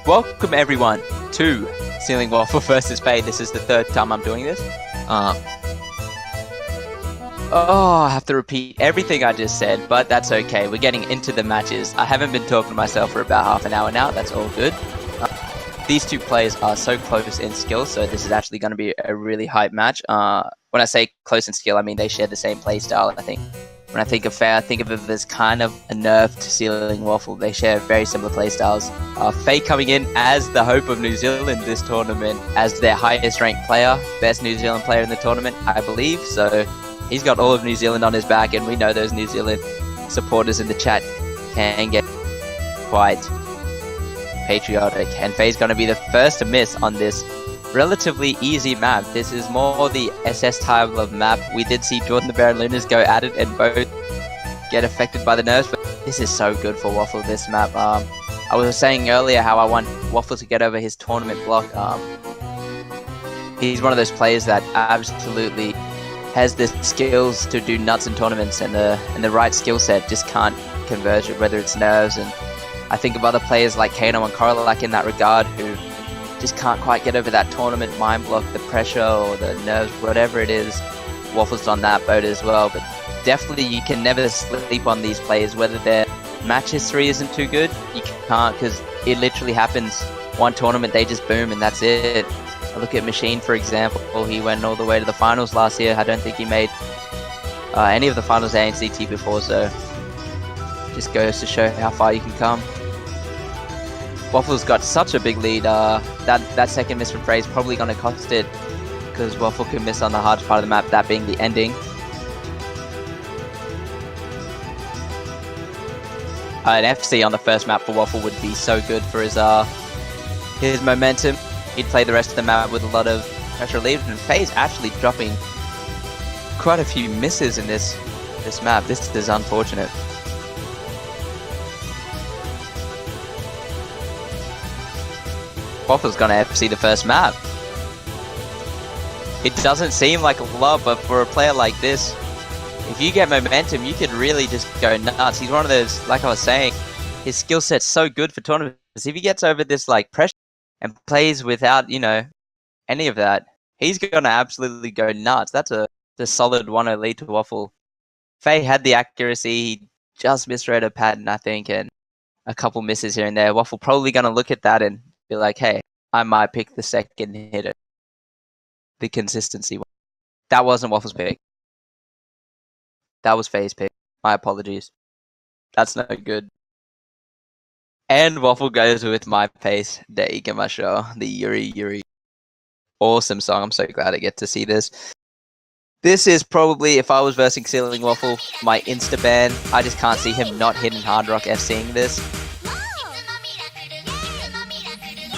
Welcome everyone to CeilingWaffle versus Feyyy. This is the third time I'm doing this. I have to repeat everything I just said, but that's okay. We're getting into the matches. I haven't been talking to myself for about half an hour now. That's all good. These two players are so close in skill, so this is actually going to be a really hype match. When I say close in skill, I mean they share the same playstyle. I think when I think of Feyyy, I think of it as kind of a nerf to CeilingWaffle. They share very similar playstyles. Feyyy coming in as the hope of New Zealand this tournament, as their highest ranked player, best New Zealand player in the tournament, I believe. So he's got all of New Zealand on his back, and we know those New Zealand supporters in the chat can get quite patriotic. And Feyyy's going to be the first to miss on this relatively easy map. This is more the SS type of map. We did see Jordan the Bear and Lunas go at it and both get affected by the nerfs, but this is so good for Waffle, this map. I was saying earlier how I want Waffle to get over his tournament block. He's one of those players that absolutely has the skills to do nuts in tournaments, and the right skill set just can't converge it, whether it's nerves. And I think of other players like Kano and Korolak in that regard who just can't quite get over that tournament mind block, the pressure or the nerves, whatever it is. Waffle's on that boat as well, but definitely you can never sleep on these players. Whether their match history isn't too good, you can't, because it literally happens. One tournament they just boom and that's it. I look at Machine, for example. He went all the way to the finals last year. I don't think he made any of the finals ANZT before, so just goes to show how far you can come. Waffle's got such a big lead. That second miss from Feyy's probably going to cost it, because Waffle can miss on the hardest part of the map, that being the ending. An FC on the first map for Waffle would be so good for his momentum. He'd play the rest of the map with a lot of pressure relieved, and Feyy's actually dropping quite a few misses in this map. This is unfortunate. Waffle's gonna FC the first map. It doesn't seem like a lot, but for a player like this, if you get momentum, you could really just go nuts. He's one of those, like I was saying, his skill set's so good for tournaments. If he gets over this like pressure and plays without, any of that, he's gonna absolutely go nuts. That's a solid 1-0 lead to Waffle. Feyyy had the accuracy, he just misread a pattern, I think, and a couple misses here and there. Waffle probably gonna look at that and be like, hey, I might pick the second hitter. The consistency one. That wasn't Waffle's pick. That was Feyy's pick. My apologies. That's no good. And Waffle goes with My Pace, De Igamasho, the Yuri. Awesome song. I'm so glad I get to see this. This is probably, if I was versing CeilingWaffle, my insta-ban. I just can't see him not hitting Hard Rock FCing this.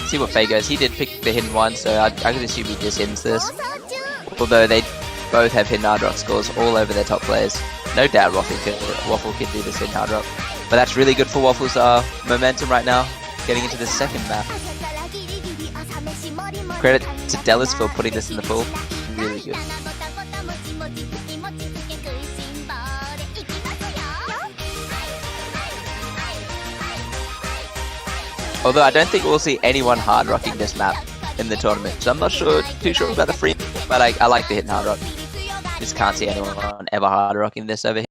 See what Feyyy goes. He did pick the hidden one, so I could assume he just hits this. Although they both have hidden Hard Rock scores all over their top players. No doubt Waffle could do this in Hard Rock. But that's really good for Waffle's momentum right now, getting into the second map. Credit to Dellis for putting this in the pool. Really good. Although I don't think we'll see anyone hard rocking this map in the tournament, so I'm not too sure about the free, but I like the hidden hard rock. Just can't see anyone ever hard rocking this over here.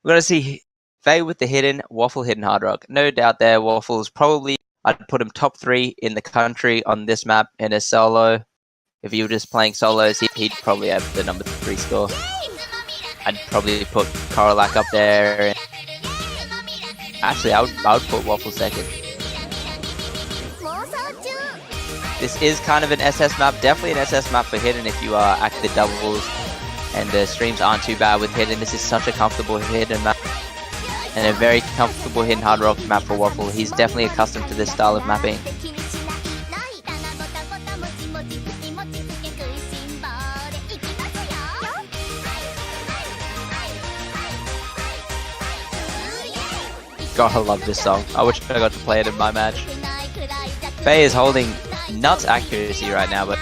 We're gonna see Feyyy with the hidden, Waffle hidden hard rock. No doubt there, Waffle's probably, I'd put him top 3 in the country on this map in a solo. If you were just playing solos, he'd probably have the number 3 score. I'd probably put Korolak up there. Actually, I would put Waffle second. This is kind of an SS map, definitely an SS map for hidden if you are at the doubles and the streams aren't too bad with hidden. This is such a comfortable hidden map and a very comfortable hidden hard rock map for Waffle. He's definitely accustomed to this style of mapping. God, I love this song. I wish I got to play it in my match. Feyyy is holding nuts accuracy right now, but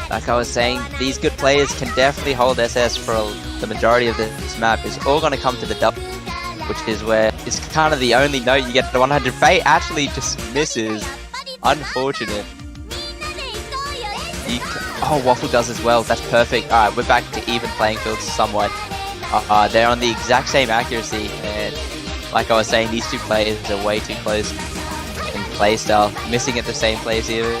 like I was saying, these good players can definitely hold SS for the majority of this map. It's all going to come to the double, which is where it's kind of the only note you get to 100. Feyyy actually just misses Unfortunate. Oh, Waffle does as well. That's perfect. Alright, we're back to even playing fields somewhat. They're on the exact same accuracy, and like I was saying, these two players are way too close in playstyle. Missing at the same place even.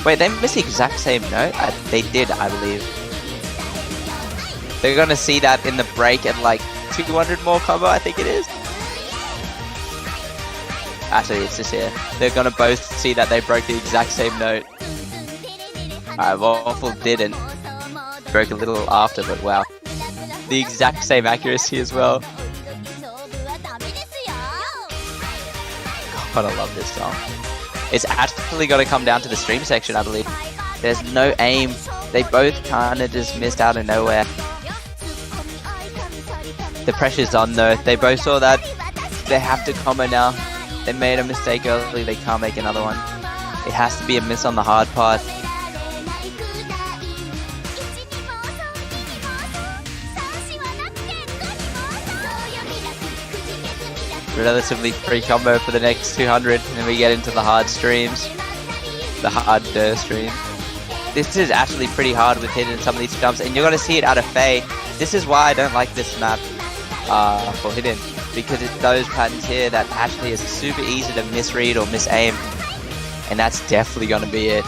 Wait, they missed the exact same note? They did, I believe. They're gonna see that in the break at like 200 more combo, I think it is. Actually, it's just here. They're gonna both see that they broke the exact same note. Alright, Waffle didn't. Broke a little after, but wow. The exact same accuracy as well. God, I love this song. It's actually got to come down to the stream section, I believe. There's no aim. They both kind of just missed out of nowhere. The pressure's on though. They both saw that. They have to combo now. They made a mistake early. They can't make another one. It has to be a miss on the hard part. Relatively free combo for the next 200, and then we get into the hard streams. The harder stream. This is actually pretty hard with hitting some of these jumps, and you're going to see it out of Feyyy. This is why I don't like this map for hidden, because it's those patterns here that actually is super easy to misread or misaim, and that's definitely going to be it.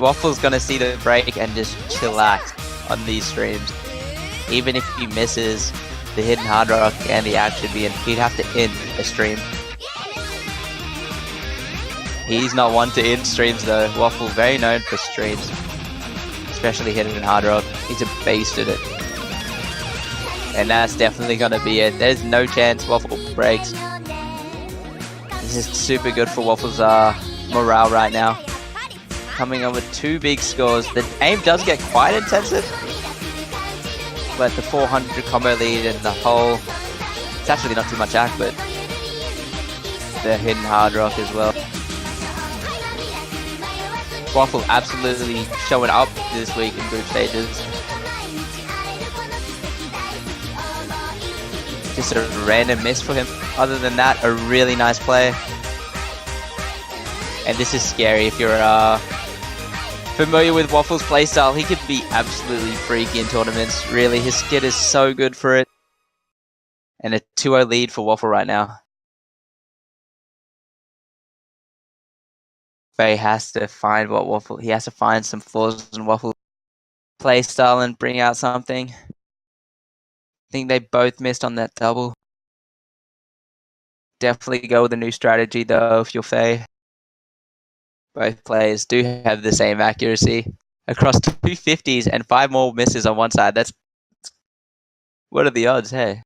Waffle's going to see the break and just chillax on these streams. Even if he misses the hidden hard rock and the action being, he'd have to end a stream. He's not one to end streams though. Waffle, very known for streams, especially hidden hard rock. He's a beast at it, and that's definitely gonna be it. There's no chance Waffle breaks. This is super good for Waffle's morale right now. Coming on with 2 big scores. The aim does get quite intensive, but the 400 combo lead and the whole, it's actually not too much act, but the hidden hard rock as well. Waffle absolutely showing up this week in group stages. Just a random miss for him. Other than that, a really nice play. And this is scary if you're familiar with Waffle's playstyle. He could be absolutely freaky in tournaments. Really, his skid is so good for it. And a 2-0 lead for Waffle right now. Feyyy has to find what Waffle, he has to find some flaws in Waffle's playstyle and bring out something. I think they both missed on that double. Definitely go with a new strategy though if you're Feyyy. Both players do have the same accuracy. Across 2 50s and 5 more misses on one side. That's... what are the odds, hey?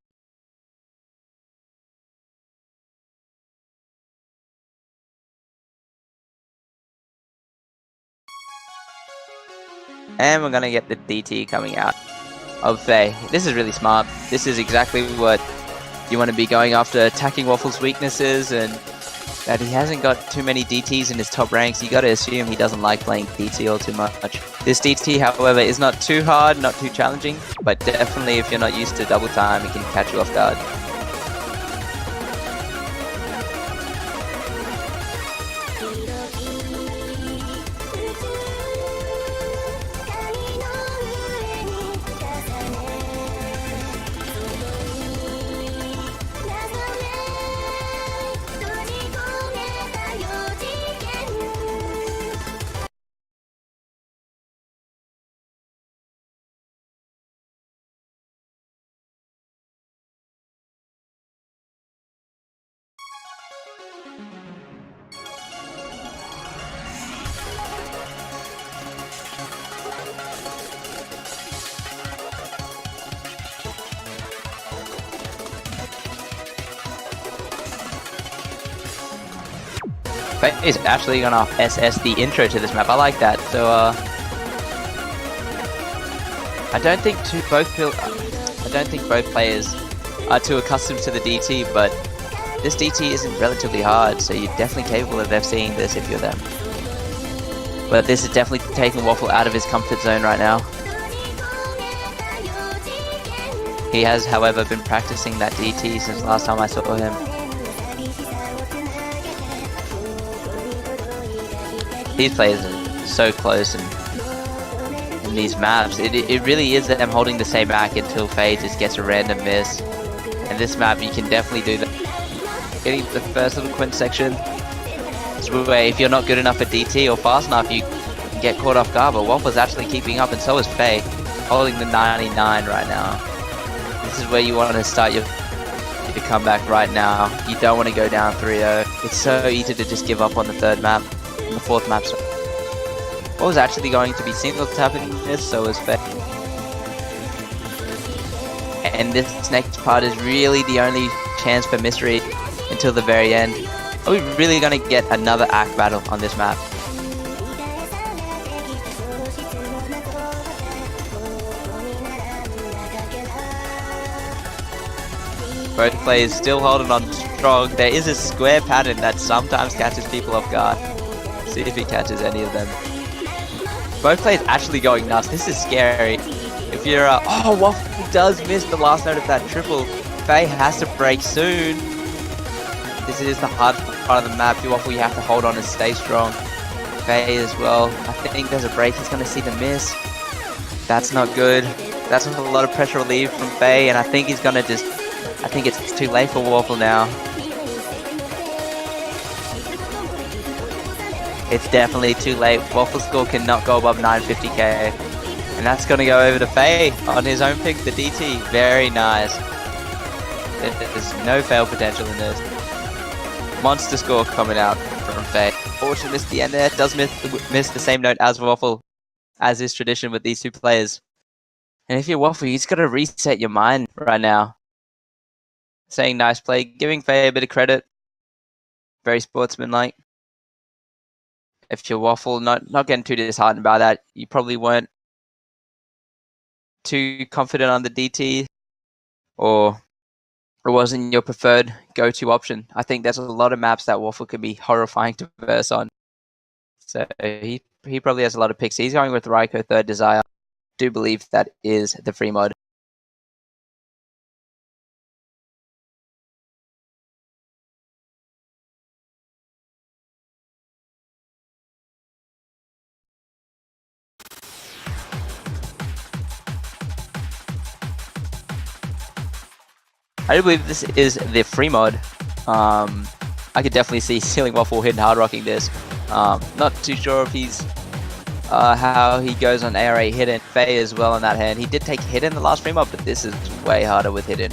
And we're gonna get the DT coming out of Feyyy. This is really smart. This is exactly what you want to be going after, attacking Waffle's weaknesses, and that he hasn't got too many DTs in his top ranks. You gotta assume he doesn't like playing DT all too much. This DT, however, is not too hard, not too challenging, but definitely if you're not used to double time, it can catch you off guard. Feyyy is actually gonna SS the intro to this map. I like that. So I don't think both players are too accustomed to the DT, but this DT isn't relatively hard, so you're definitely capable of FCing this if you're them. But this is definitely taking Waffle out of his comfort zone right now. He has, however, been practicing that DT since last time I saw him. These players are so close in these maps. It really is them holding the same back until Feyyy just gets a random miss. And this map, you can definitely do that. Getting the first little quint section is where if you're not good enough at DT or fast enough, you get caught off guard. But Waffle's actually keeping up, and so is Feyyy, holding the 99 right now. This is where you want to start your comeback right now. You don't want to go down 3-0. It's so easy to just give up on the third map, and the fourth map. So what was actually going to be single tapping this, so was Feyyy. And this next part is really the only chance for misread until the very end. Are we really going to get another act battle on this map? Both players still holding on strong. There is a square pattern that sometimes catches people off guard. See if he catches any of them. Both players actually going nuts. This is scary. If you're oh, Waffle does miss the last note of that triple. Feyyy has to break soon. This is the hard part of the map. Waffle, you have to hold on and stay strong. Feyyy as well. I think there's a break. He's going to see the miss. That's not good. That's a lot of pressure relief from Feyyy, and I think he's going to just... I think it's too late for Waffle now. It's definitely too late. Waffle's score cannot go above 950k. And that's going to go over to Feyyy on his own pick, the DT. Very nice. There's no fail potential in this. Monster score coming out from Feyyy. Fortunately missed the end there. Does miss the same note as Waffle, as is tradition with these two players. And if you're Waffle, you just got to reset your mind right now. Saying nice play, giving Feyyy a bit of credit. Very sportsmanlike. If you're Waffle, not getting too disheartened about that. You probably weren't too confident on the DT, or it wasn't your preferred go-to option. I think there's a lot of maps that Waffle can be horrifying to verse on. So he probably has a lot of picks. He's going with Raiko third Desire. I do believe that is the free mod. I do believe this is the free mod. I could definitely see CeilingWaffle hitting hard rocking this. Not too sure if he's how he goes on ARA hidden. Feyyy as well on that hand. He did take hidden the last free mod, but this is way harder with hidden.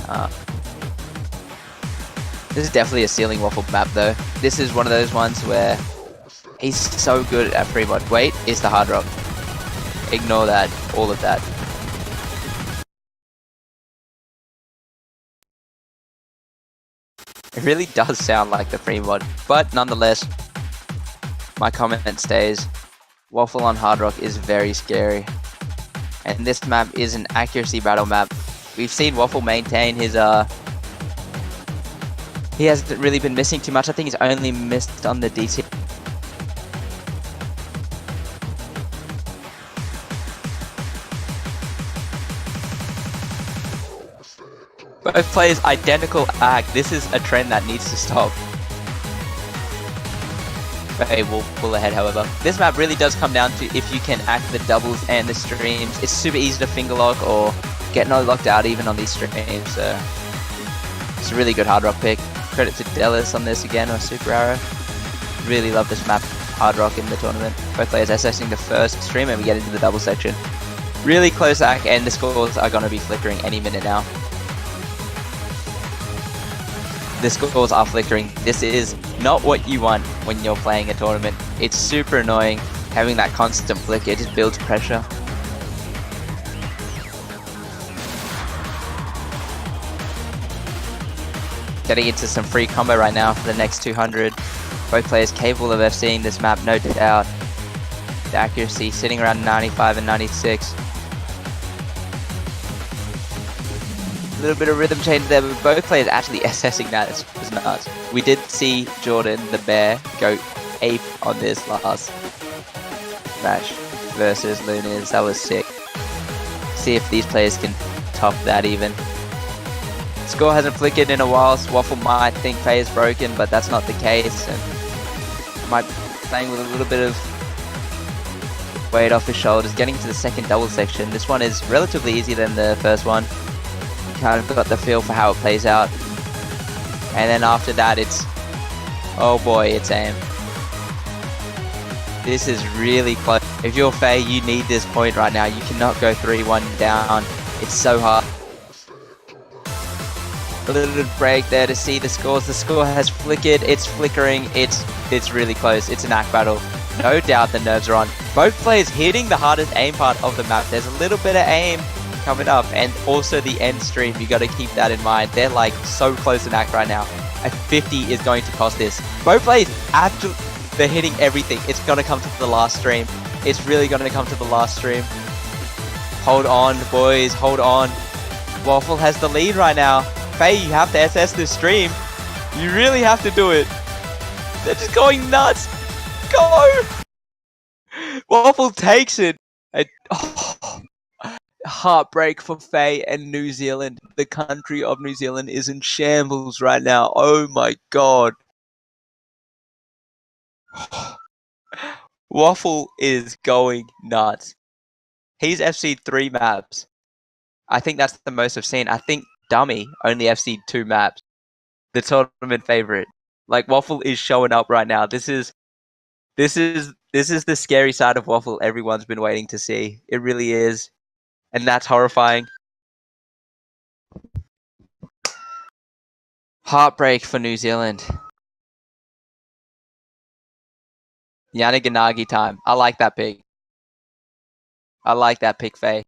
This is definitely a CeilingWaffle map though. This is one of those ones where he's so good at free mod. Wait, it's the hard rock. Ignore that, all of that. It really does sound like the free mod, but nonetheless, my comment stays. Waffle on hard rock is very scary, and this map is an accuracy battle map. We've seen Waffle maintain his he hasn't really been missing too much. I think he's only missed on the DT. Both players identical act. This is a trend that needs to stop. Okay, we'll pull ahead however. This map really does come down to if you can act the doubles and the streams. It's super easy to finger lock or get no locked out even on these streams. So it's a really good hard rock pick. Credit to Delis on this again, or Super Arrow. Really love this map, hard rock in the tournament. Both players assessing the first stream and we get into the double section. Really close act, and the scores are going to be flickering any minute now. The scores are flickering. This is not what you want when you're playing a tournament. It's super annoying having that constant flick. It just builds pressure. Getting into some free combo right now for the next 200. Both players capable of FCing this map, no doubt. The accuracy sitting around 95 and 96. A little bit of rhythm change there, but both players actually assessing that was nuts. We did see Jordan, the bear, go ape on this last match versus Lunas. That was sick. See if these players can top that even. Score hasn't flickered in a while, so Waffle might think Feyyy is broken, but that's not the case. And might be playing with a little bit of weight off his shoulders, getting to the second double section. This one is relatively easier than the first one. Kind of got the feel for how it plays out. And then after that, it's, oh boy, it's aim. This is really close. If you're Feyyy, you need this point right now. You cannot go 3-1 down. It's so hard. A little break there to see the scores. The score has flickered. It's flickering. It's really close. It's an act battle. No doubt the nerves are on. Both players hitting the hardest aim part of the map. There's a little bit of aim coming up, and also the end stream. You got to keep that in mind. They're like so close to act right now. A 50 is going to cost this. Both players they're hitting everything. It's gonna come to the last stream. It's really gonna come to the last stream. Hold on, boys. Hold on. Waffle has the lead right now. Feyyy, you have to SS this stream. You really have to do it. They're just going nuts. Go! Waffle takes it. Heartbreak for Feyyy and New Zealand. The country of New Zealand is in shambles right now. Oh my god. Waffle is going nuts. He's FC'd 3 maps. I think that's the most I've seen. I think Dummy only FC'd 2 maps. The tournament favorite. Like, Waffle is showing up right now. This is the scary side of Waffle everyone's been waiting to see. It really is. And that's horrifying. Heartbreak for New Zealand. Yanaganagi time. I like that pick. I like that pick, Feyyy.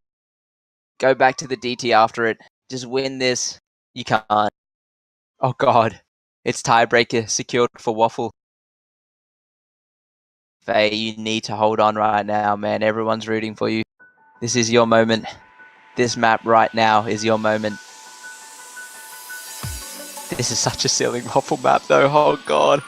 Go back to the DT after it. Just win this. You can't. Oh god. It's tiebreaker secured for Waffle. Feyyy, you need to hold on right now, man. Everyone's rooting for you. This is your moment. This map right now is your moment. This is such a CeilingWaffle map though. Oh god.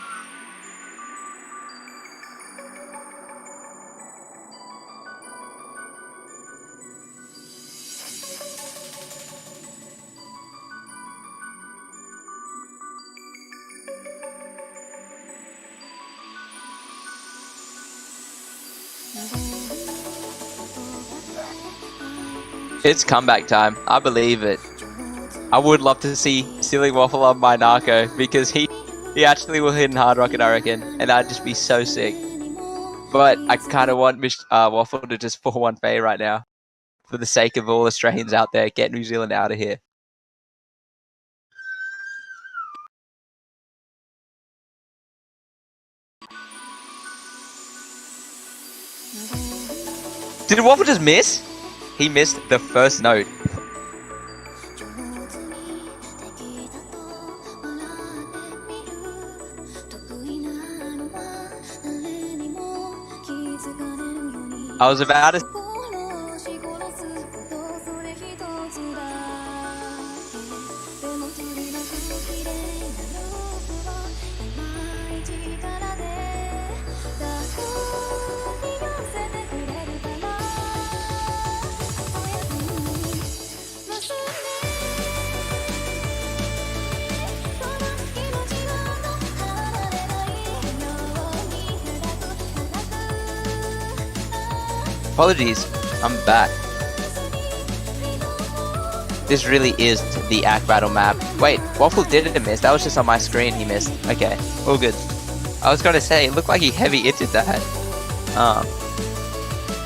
It's comeback time. I believe it. I would love to see CeilingWaffle on my Narco because he actually will hit in Hard Rocket, I reckon, and I'd just be so sick. But I kind of want Waffle to just 4-1 Feyyy right now, for the sake of all Australians out there. Get New Zealand out of here. Did Waffle just miss? He missed the first note. I was about to... Apologies, I'm back. This really is the Act Battle map. Wait, Waffle didn't miss. That was just on my screen he missed. Okay, all good. I was gonna say, it looked like he heavy-hitted that.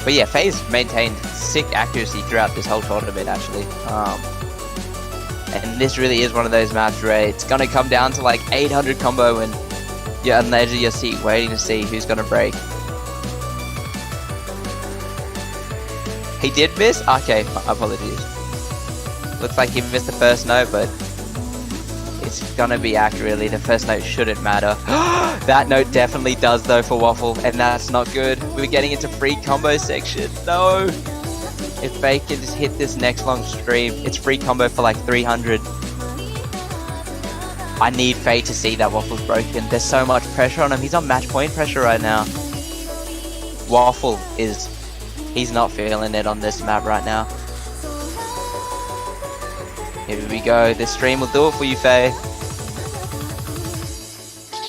But yeah, Feyyy's maintained sick accuracy throughout this whole tournament, actually. And this really is one of those maps where it's gonna come down to like 800 combo and you're on the edge of your seat waiting to see who's gonna break. He did miss? Okay, apologies. Looks like he missed the first note, but it's gonna be Act really. The first note shouldn't matter. That note definitely does though for Waffle, and that's not good. We're getting into free combo section. No! If Feyyy can just hit this next long stream, it's free combo for like 300. I need Feyyy to see that Waffle's broken. There's so much pressure on him. He's on match point pressure right now. Waffle is... he's not feeling it on this map right now. Here we go. This stream will do it for you, Feyyy.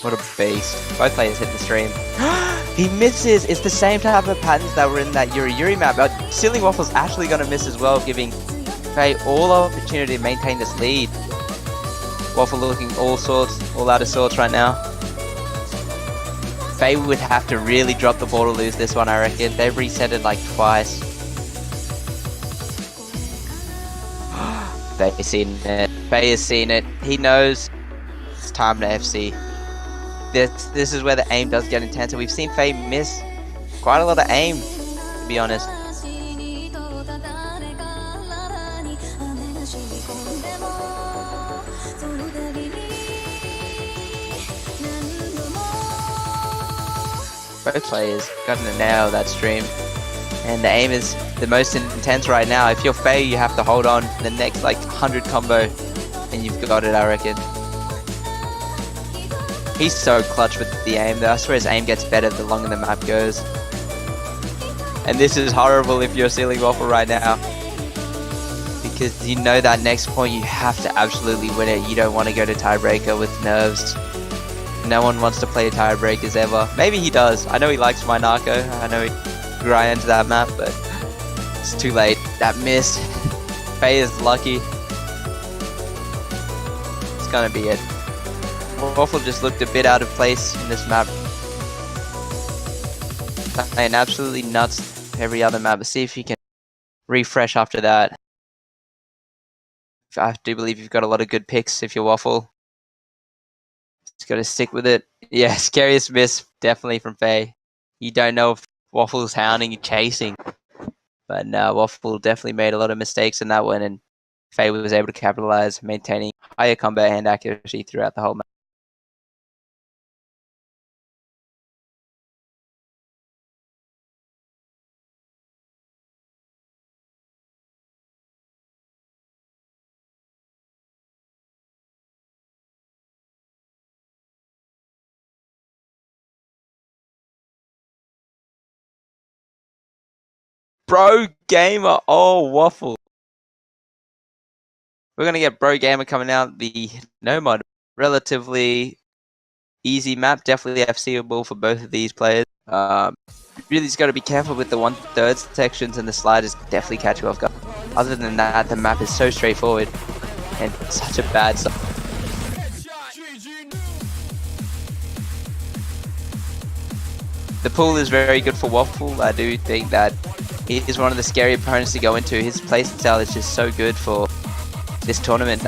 What a beast. Both players hit the stream. He misses. It's the same type of patterns that were in that Yuri map. But CeilingWaffle's actually going to miss as well, giving Feyyy all opportunity to maintain this lead. Waffle looking all out of sorts right now. Feyyy would have to really drop the ball to lose this one, I reckon. They've reset it like twice. Feyy's seen it. Feyyy has seen it. He knows it's time to FC. This is where the aim does get intense, and we've seen Feyyy miss quite a lot of aim, to be honest. Both players got to nail that stream, and the aim is the most intense right now. If you're Feyyy, you have to hold on the next like 100 combo, and you've got it, I reckon. He's so clutch with the aim though. I swear his aim gets better the longer the map goes. And this is horrible if you're CeilingWaffle right now, because you know that next point you have to absolutely win it. You don't want to go to tiebreaker with nerves. No one wants to play tiebreakers ever. Maybe he does. I know he likes my narco. I know he grind into that map, but it's too late. That miss. Feyyy is lucky. It's gonna be it. Waffle just looked a bit out of place in this map. And absolutely nuts every other map. Let's see if you can refresh after that. I do believe you've got a lot of good picks if you're Waffle. Just gotta stick with it. Yeah, scariest miss definitely from Feyyy. You don't know if Waffle's hounding you, chasing. But no, Waffle definitely made a lot of mistakes in that one, and Feyyy was able to capitalize, maintaining higher combat hand accuracy throughout the whole map. Bro Gamer, oh Waffle. We're gonna get Bro Gamer coming out, the no mod. Relatively easy map, definitely FCable for both of these players. Really just gotta be careful with the 1/3 sections, and the sliders definitely catch you off guard. Other than that, the map is so straightforward and such a bad side. The pool is very good for Waffle. I do think that he is one of the scary opponents to go into. His playstyle is just so good for this tournament,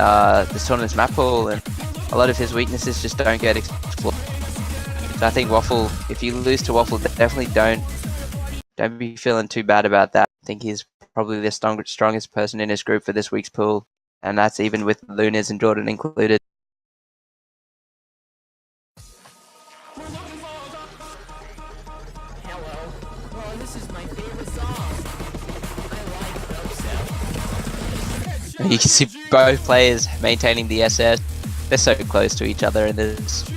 this tournament's map pool, and a lot of his weaknesses just don't get explored. So I think Waffle, if you lose to Waffle, definitely don't be feeling too bad about that. I think he's probably the strongest person in his group for this week's pool, and that's even with Lunas and Jordan included. You can see both players maintaining the SS. They're so close to each other in this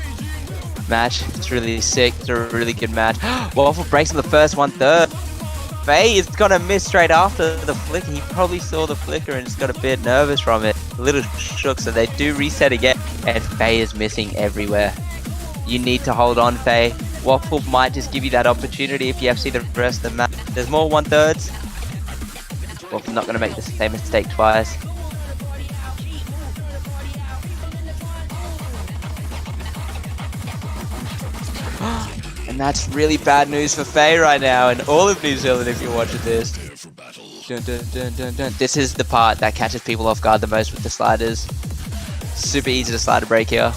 match. It's really sick. It's a really good match. Waffle breaks in the first 1/3. Feyyy is gonna miss straight after the flicker. He probably saw the flicker and just got a bit nervous from it. A little shook, so they do reset again. And Feyyy is missing everywhere. You need to hold on, Feyyy. Waffle might just give you that opportunity if you FC the rest of the map. There's more 1/3s. Waffle's not gonna make the same mistake twice. And that's really bad news for Feyyy right now, and all of New Zealand if you're watching this. Dun, dun, dun, dun, dun. This is the part that catches people off guard the most with the sliders. Super easy to slider break here.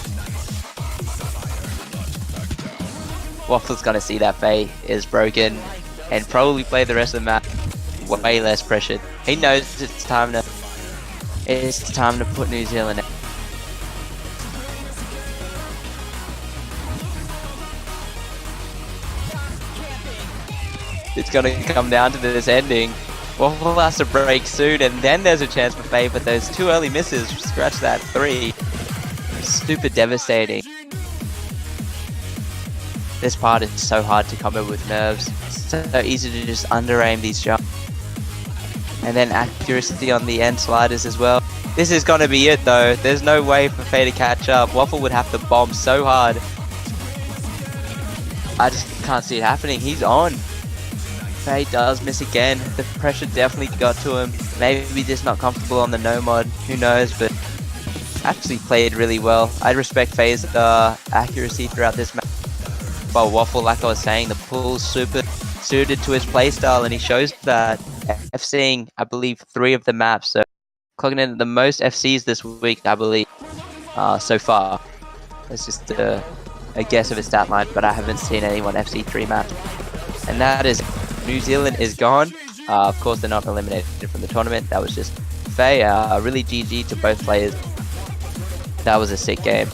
Waffle's gonna see that Feyyy is broken and probably play the rest of the map way less pressured. He knows it's time to put New Zealand out. It's gonna come down to this ending. Waffle has to break soon, and then there's a chance for Feyyy, but those 2 early misses, scratch that 3. Super devastating. This part is so hard to combo with nerves. It's so easy to just under-aim these jumps. And then accuracy on the end sliders as well. This is gonna be it though. There's no way for Feyyy to catch up. Waffle would have to bomb so hard. I just can't see it happening. He's on. Feyyy does miss again. The pressure definitely got to him. Maybe just not comfortable on the no mod. Who knows? But actually played really well. I respect Feyyy's accuracy throughout this match. But Waffle, like I was saying, the pool's super suited to his playstyle, and he shows that. FCing, I believe, 3 of the maps. So clocking in the most FCs this week, I believe, so far. It's just a guess of his stat line, but I haven't seen anyone FC 3 maps. And that is New Zealand is gone. Of course, they're not eliminated from the tournament. That was just Feyyy. Really GG to both players. That was a sick game.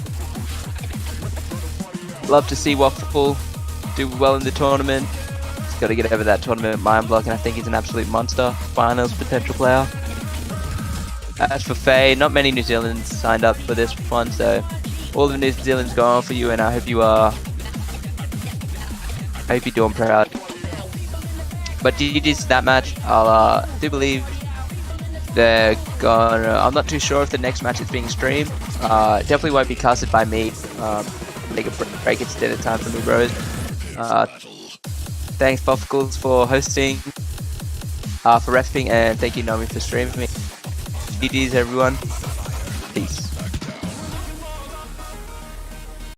Love to see Waffle do well in the tournament. He's got to get over that tournament mind block, and I think he's an absolute monster. Finals potential player. As for Feyyy, not many New Zealanders signed up for this one, so all of New Zealand's going for you, and I hope you are. I hope you're doing proud. But GG's that match. I do believe they're gonna. I'm not too sure if the next match is being streamed. Definitely won't be casted by me. Take a break instead of time for me, bros. Thanks, Buffcles, for hosting, for refing, and thank you, Nomi, for streaming. GG's, everyone.